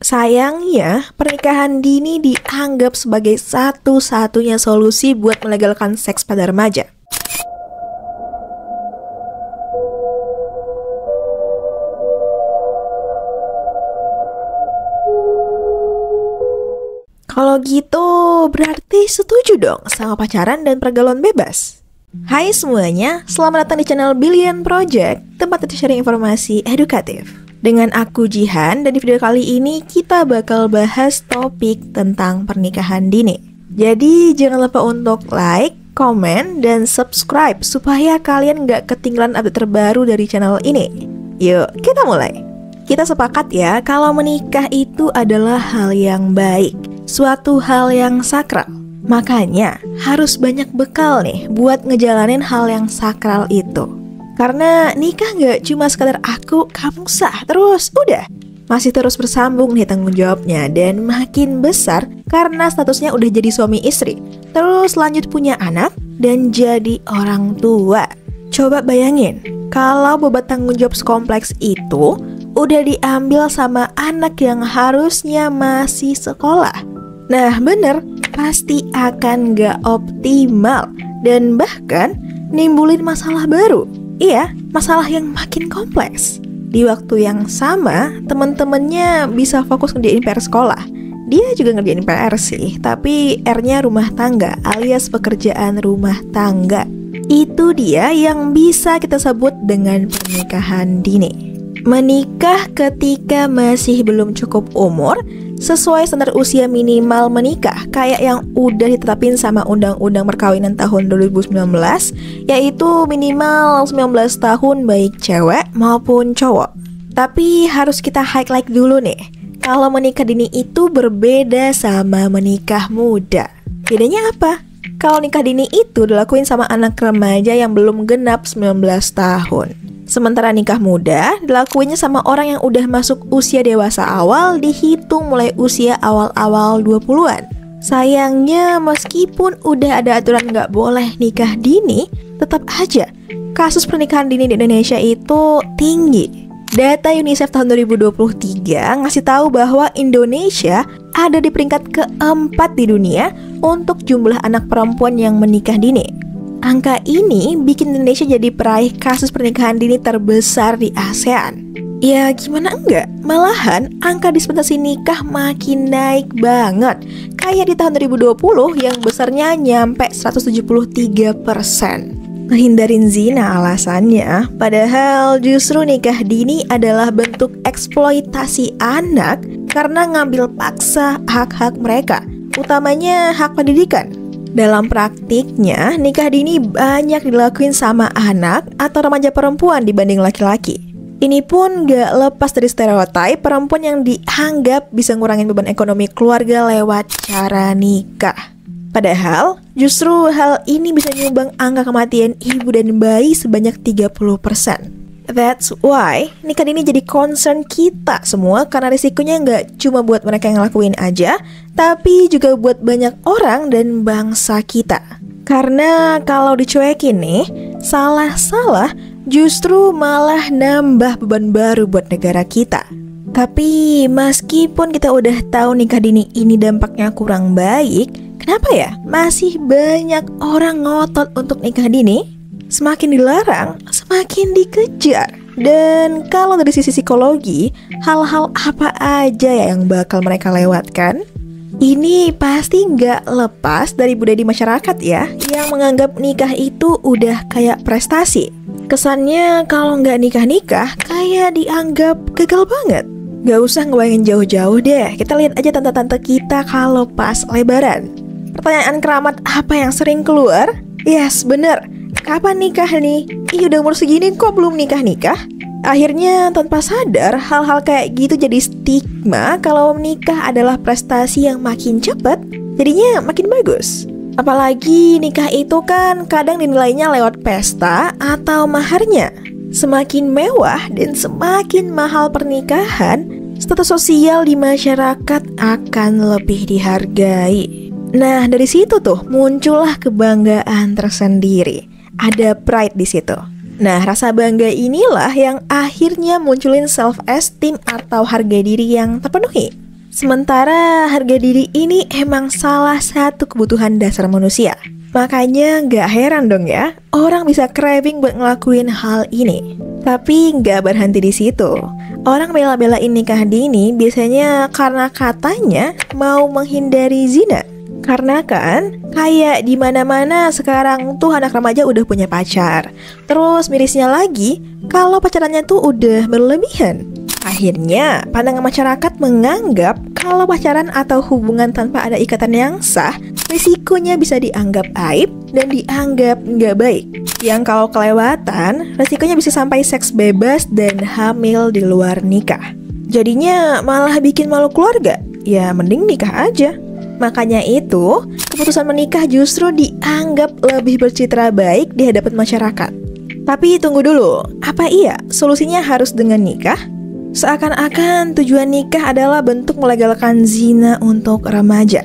Sayangnya, pernikahan dini dianggap sebagai satu-satunya solusi buat melegalkan seks pada remaja. Kalau gitu, berarti setuju dong sama pacaran dan pergaulan bebas? Hai semuanya, selamat datang di channel Billion Project, tempat untuk sharing informasi edukatif. Dengan aku Jihan, dan di video kali ini kita bakal bahas topik tentang pernikahan dini. Jadi jangan lupa untuk like, komen, dan subscribe supaya kalian gak ketinggalan update terbaru dari channel ini. Yuk, kita mulai. Kita sepakat ya, kalau menikah itu adalah hal yang baik, suatu hal yang sakral. Makanya harus banyak bekal nih buat ngejalanin hal yang sakral itu. Karena nikah gak cuma sekadar aku, kamu sah, terus udah. Masih terus bersambung nih tanggung jawabnya dan makin besar karena statusnya udah jadi suami istri. Terus lanjut punya anak dan jadi orang tua. Coba bayangin, kalau bobot tanggung jawab sekompleks itu udah diambil sama anak yang harusnya masih sekolah. Nah bener, pasti akan gak optimal dan bahkan nimbulin masalah baru. Iya, masalah yang makin kompleks. Di waktu yang sama, teman-temannya bisa fokus ngerjain PR sekolah. Dia juga ngerjain PR sih, tapi R-nya rumah tangga alias pekerjaan rumah tangga. Itu dia yang bisa kita sebut dengan pernikahan dini. Menikah ketika masih belum cukup umur sesuai standar usia minimal menikah kayak yang udah ditetapin sama Undang-Undang Perkawinan tahun 2019, yaitu minimal 19 tahun baik cewek maupun cowok. Tapi harus kita highlight dulu nih, kalau menikah dini itu berbeda sama menikah muda. Bedanya apa? Kalau nikah dini itu dilakuin sama anak remaja yang belum genap 19 tahun. Sementara nikah muda dilakuinnya sama orang yang udah masuk usia dewasa awal, dihitung mulai usia awal-awal 20-an. Sayangnya meskipun udah ada aturan nggak boleh nikah dini, tetap aja kasus pernikahan dini di Indonesia itu tinggi. Data UNICEF tahun 2023 ngasih tahu bahwa Indonesia ada di peringkat keempat di dunia untuk jumlah anak perempuan yang menikah dini. Angka ini bikin Indonesia jadi peraih kasus pernikahan dini terbesar di ASEAN. Ya gimana enggak, malahan angka dispensasi nikah makin naik banget. Kayak di tahun 2020 yang besarnya nyampe 173%. Ngehindarin zina alasannya, padahal justru nikah dini adalah bentuk eksploitasi anak karena ngambil paksa hak-hak mereka, utamanya hak pendidikan. Dalam praktiknya, nikah dini banyak dilakuin sama anak atau remaja perempuan dibanding laki-laki. Ini pun gak lepas dari stereotip perempuan yang dianggap bisa ngurangin beban ekonomi keluarga lewat cara nikah. Padahal, justru hal ini bisa nyumbang angka kematian ibu dan bayi sebanyak 30%. That's why nikah dini jadi concern kita semua karena risikonya nggak cuma buat mereka yang ngelakuin aja, tapi juga buat banyak orang dan bangsa kita. Karena kalau dicuekin nih, salah-salah justru malah nambah beban baru buat negara kita. Tapi meskipun kita udah tahu nikah dini ini dampaknya kurang baik, kenapa ya masih banyak orang ngotot untuk nikah dini? Semakin dilarang, semakin dikejar. Dan kalau dari sisi psikologi, hal-hal apa aja ya yang bakal mereka lewatkan? Ini pasti nggak lepas dari budaya di masyarakat ya, yang menganggap nikah itu udah kayak prestasi. Kesannya kalau nggak nikah-nikah, kayak dianggap gagal banget. Gak usah ngebayangin jauh-jauh deh, kita lihat aja tante-tante kita kalau pas lebaran. Pertanyaan keramat apa yang sering keluar? Yes, bener. Kapan nikah nih? Ih udah umur segini kok belum nikah-nikah? Akhirnya tanpa sadar hal-hal kayak gitu jadi stigma kalau menikah adalah prestasi yang makin cepat, jadinya makin bagus. Apalagi nikah itu kan kadang dinilainya lewat pesta atau maharnya. Semakin mewah dan semakin mahal pernikahan, status sosial di masyarakat akan lebih dihargai. Nah dari situ tuh muncullah kebanggaan tersendiri. Ada pride di situ. Nah, rasa bangga inilah yang akhirnya munculin self-esteem atau harga diri yang terpenuhi. Sementara harga diri ini emang salah satu kebutuhan dasar manusia. Makanya nggak heran dong ya, orang bisa craving buat ngelakuin hal ini. Tapi nggak berhenti di situ. Orang bela-belain nikah dini biasanya karena katanya mau menghindari zina. Karena kan kayak di mana-mana sekarang tuh anak remaja udah punya pacar. Terus mirisnya lagi, kalau pacarannya tuh udah berlebihan. Akhirnya, pandangan masyarakat menganggap kalau pacaran atau hubungan tanpa ada ikatan yang sah, risikonya bisa dianggap aib dan dianggap nggak baik. Yang kalau kelewatan, risikonya bisa sampai seks bebas dan hamil di luar nikah. Jadinya malah bikin malu keluarga, ya mending nikah aja. Makanya itu, keputusan menikah justru dianggap lebih bercitra baik di hadapan masyarakat. Tapi tunggu dulu, apa iya solusinya harus dengan nikah? Seakan-akan tujuan nikah adalah bentuk melegalkan zina untuk remaja.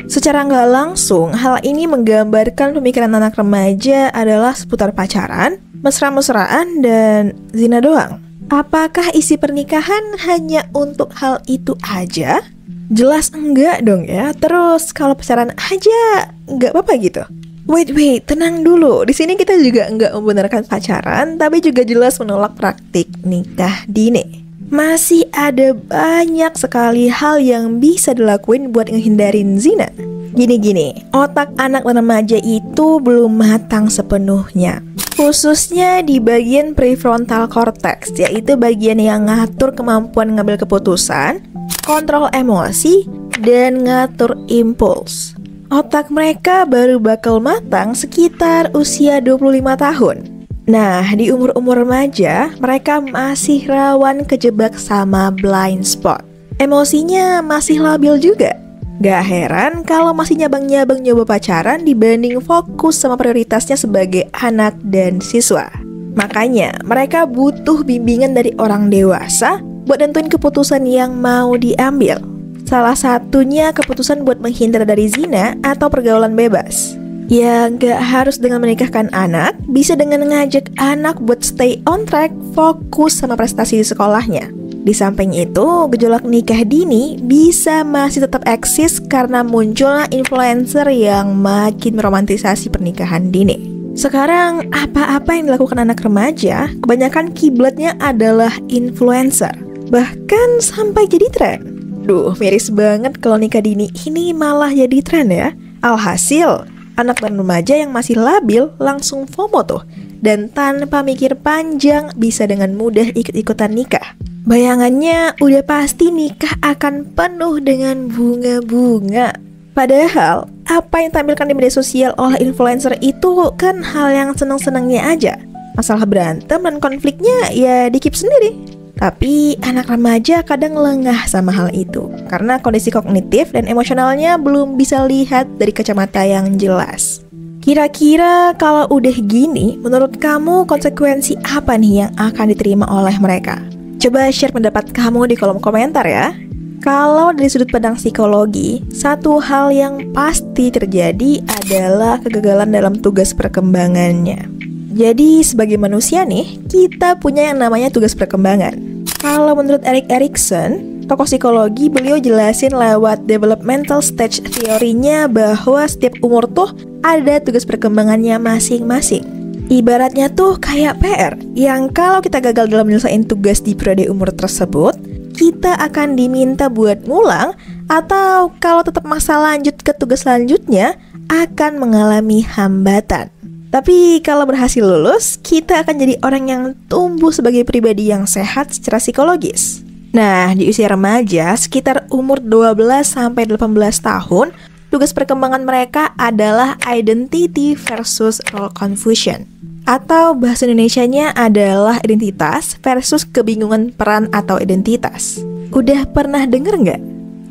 Secara nggak langsung, hal ini menggambarkan pemikiran anak remaja adalah seputar pacaran, mesra-mesraan, dan zina doang. Apakah isi pernikahan hanya untuk hal itu aja? Jelas enggak dong ya. Terus kalau pacaran aja nggak apa-apa gitu? Wait, tenang dulu. Di sini kita juga nggak membenarkan pacaran, tapi juga jelas menolak praktik nikah dini. Masih ada banyak sekali hal yang bisa dilakuin buat ngehindarin zina. Gini, otak anak dan remaja itu belum matang sepenuhnya. Khususnya di bagian prefrontal cortex, yaitu bagian yang ngatur kemampuan ngambil keputusan, kontrol emosi, dan ngatur impuls. Otak mereka baru bakal matang sekitar usia 25 tahun. Nah, di umur-umur remaja, mereka masih rawan kejebak sama blind spot. Emosinya masih labil juga. Gak heran kalau masih nyabang-nyabang nyoba pacaran dibanding fokus sama prioritasnya sebagai anak dan siswa. Makanya, mereka butuh bimbingan dari orang dewasa buat nentuin keputusan yang mau diambil. Salah satunya keputusan buat menghindar dari zina atau pergaulan bebas. Ya, nggak harus dengan menikahkan anak, bisa dengan ngajak anak buat stay on track, fokus sama prestasi di sekolahnya. Di samping itu, gejolak nikah dini bisa masih tetap eksis karena munculnya influencer yang makin meromantisasi pernikahan dini. Sekarang, apa-apa yang dilakukan anak remaja, kebanyakan kiblatnya adalah influencer. Bahkan sampai jadi tren. Duh, miris banget kalau nikah dini ini malah jadi tren ya. Alhasil, anak dan remaja yang masih labil langsung FOMO tuh. Dan tanpa mikir panjang bisa dengan mudah ikut-ikutan nikah. Bayangannya udah pasti nikah akan penuh dengan bunga-bunga. Padahal, apa yang tampilkan di media sosial oleh influencer itu kan hal yang seneng-senengnya aja. Masalah berantem dan konfliknya ya dikip sendiri. Tapi anak remaja kadang lengah sama hal itu karena kondisi kognitif dan emosionalnya belum bisa lihat dari kacamata yang jelas. Kira-kira kalau udah gini, menurut kamu konsekuensi apa nih yang akan diterima oleh mereka? Coba share pendapat kamu di kolom komentar ya. Kalau dari sudut pandang psikologi, satu hal yang pasti terjadi adalah kegagalan dalam tugas perkembangannya. Jadi sebagai manusia nih, kita punya yang namanya tugas perkembangan. Kalau menurut Erik Erikson, tokoh psikologi, beliau jelasin lewat developmental stage teorinya bahwa setiap umur tuh ada tugas perkembangannya masing-masing. Ibaratnya tuh kayak PR, yang kalau kita gagal dalam menyelesaikan tugas di periode umur tersebut, kita akan diminta buat ngulang, atau kalau tetap maksa lanjut ke tugas selanjutnya, akan mengalami hambatan. Tapi kalau berhasil lulus, kita akan jadi orang yang tumbuh sebagai pribadi yang sehat secara psikologis. Nah, di usia remaja, sekitar umur 12-18 tahun, tugas perkembangan mereka adalah identity versus role confusion. Atau bahasa Indonesianya adalah identitas versus kebingungan peran atau identitas. Udah pernah denger nggak?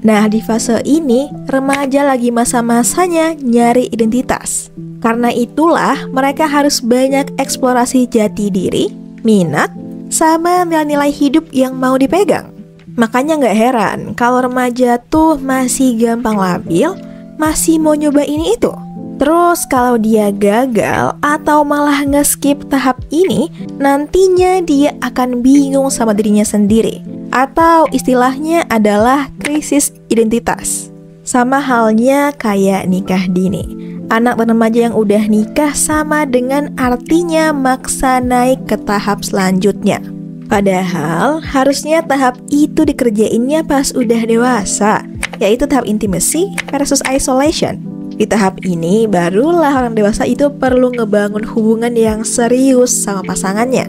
Nah, di fase ini, remaja lagi masa-masanya nyari identitas. Karena itulah, mereka harus banyak eksplorasi jati diri, minat, sama nilai-nilai hidup yang mau dipegang. Makanya nggak heran kalau remaja tuh masih gampang labil, masih mau nyoba ini itu. Terus kalau dia gagal atau malah nge-skip tahap ini, nantinya dia akan bingung sama dirinya sendiri. Atau istilahnya adalah krisis identitas. Sama halnya kayak nikah dini. Anak dan remaja yang udah nikah sama dengan artinya maksa naik ke tahap selanjutnya. Padahal harusnya tahap itu dikerjainnya pas udah dewasa, yaitu tahap intimacy versus isolation. Di tahap ini barulah orang dewasa itu perlu ngebangun hubungan yang serius sama pasangannya.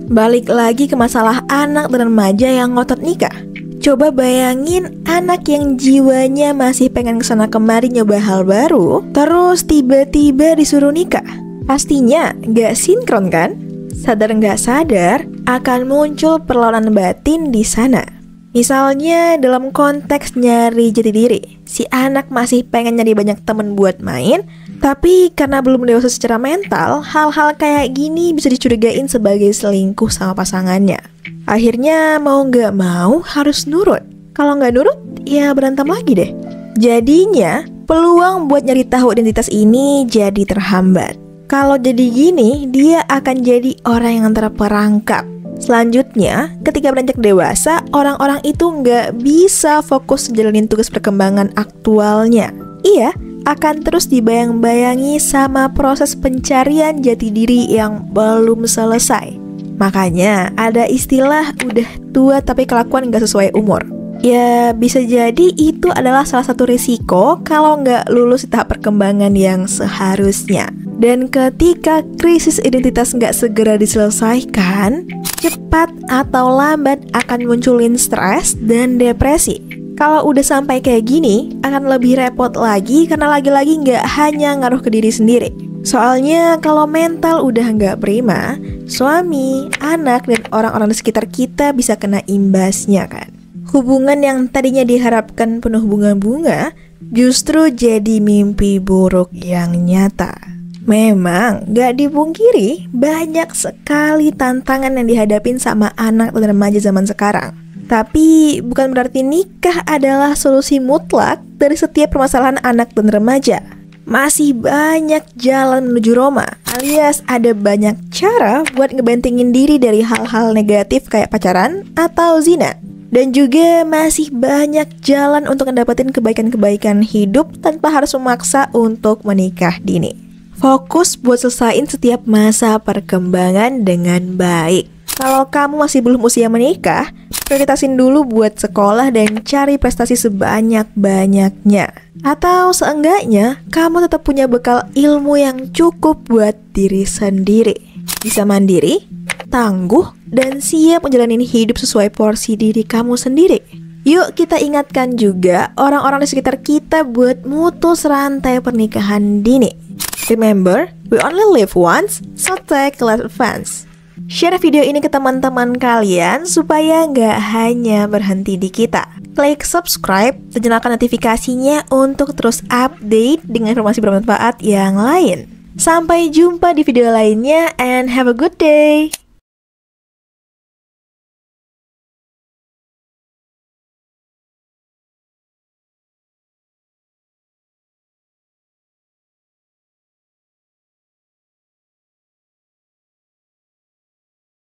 Balik lagi ke masalah anak dan remaja yang ngotot nikah. Coba bayangin anak yang jiwanya masih pengen kesana kemari nyoba hal baru, terus tiba-tiba disuruh nikah. Pastinya gak sinkron kan? Sadar nggak sadar akan muncul perlawanan batin di sana. Misalnya dalam konteks nyari jati diri, si anak masih pengen nyari banyak temen buat main, tapi karena belum dewasa secara mental, hal-hal kayak gini bisa dicurigain sebagai selingkuh sama pasangannya. Akhirnya mau nggak mau harus nurut. Kalau nggak nurut, ya berantem lagi deh. Jadinya peluang buat nyari tahu identitas ini jadi terhambat. Kalau jadi gini, dia akan jadi orang yang terperangkap. Selanjutnya, ketika beranjak dewasa, orang-orang itu nggak bisa fokus jalanin tugas perkembangan aktualnya. Iya, akan terus dibayang-bayangi sama proses pencarian jati diri yang belum selesai. Makanya, ada istilah udah tua tapi kelakuan nggak sesuai umur. Ya, bisa jadi itu adalah salah satu risiko kalau nggak lulus di tahap perkembangan yang seharusnya. Dan ketika krisis identitas nggak segera diselesaikan, cepat atau lambat akan munculin stres dan depresi. Kalau udah sampai kayak gini, akan lebih repot lagi karena lagi-lagi nggak hanya ngaruh ke diri sendiri. Soalnya kalau mental udah nggak prima, suami, anak, dan orang-orang di sekitar kita bisa kena imbasnya kan. Hubungan yang tadinya diharapkan penuh bunga-bunga, justru jadi mimpi buruk yang nyata. Memang gak dipungkiri banyak sekali tantangan yang dihadapin sama anak dan remaja zaman sekarang. Tapi bukan berarti nikah adalah solusi mutlak dari setiap permasalahan anak dan remaja. Masih banyak jalan menuju Roma, alias ada banyak cara buat ngebentengin diri dari hal-hal negatif kayak pacaran atau zina. Dan juga masih banyak jalan untuk mendapatkan kebaikan-kebaikan hidup tanpa harus memaksa untuk menikah dini. Fokus buat selesaiin setiap masa perkembangan dengan baik. Kalau kamu masih belum usia menikah, prioritasin dulu buat sekolah dan cari prestasi sebanyak-banyaknya. Atau seenggaknya, kamu tetap punya bekal ilmu yang cukup buat diri sendiri. Bisa mandiri, tangguh, dan siap menjalani hidup sesuai porsi diri kamu sendiri. Yuk kita ingatkan juga orang-orang di sekitar kita buat mutus rantai pernikahan dini. Remember, we only live once, so take less advance. Share video ini ke teman-teman kalian supaya nggak hanya berhenti di kita. Klik subscribe dan nyalakan notifikasinya untuk terus update dengan informasi bermanfaat yang lain. Sampai jumpa di video lainnya and have a good day.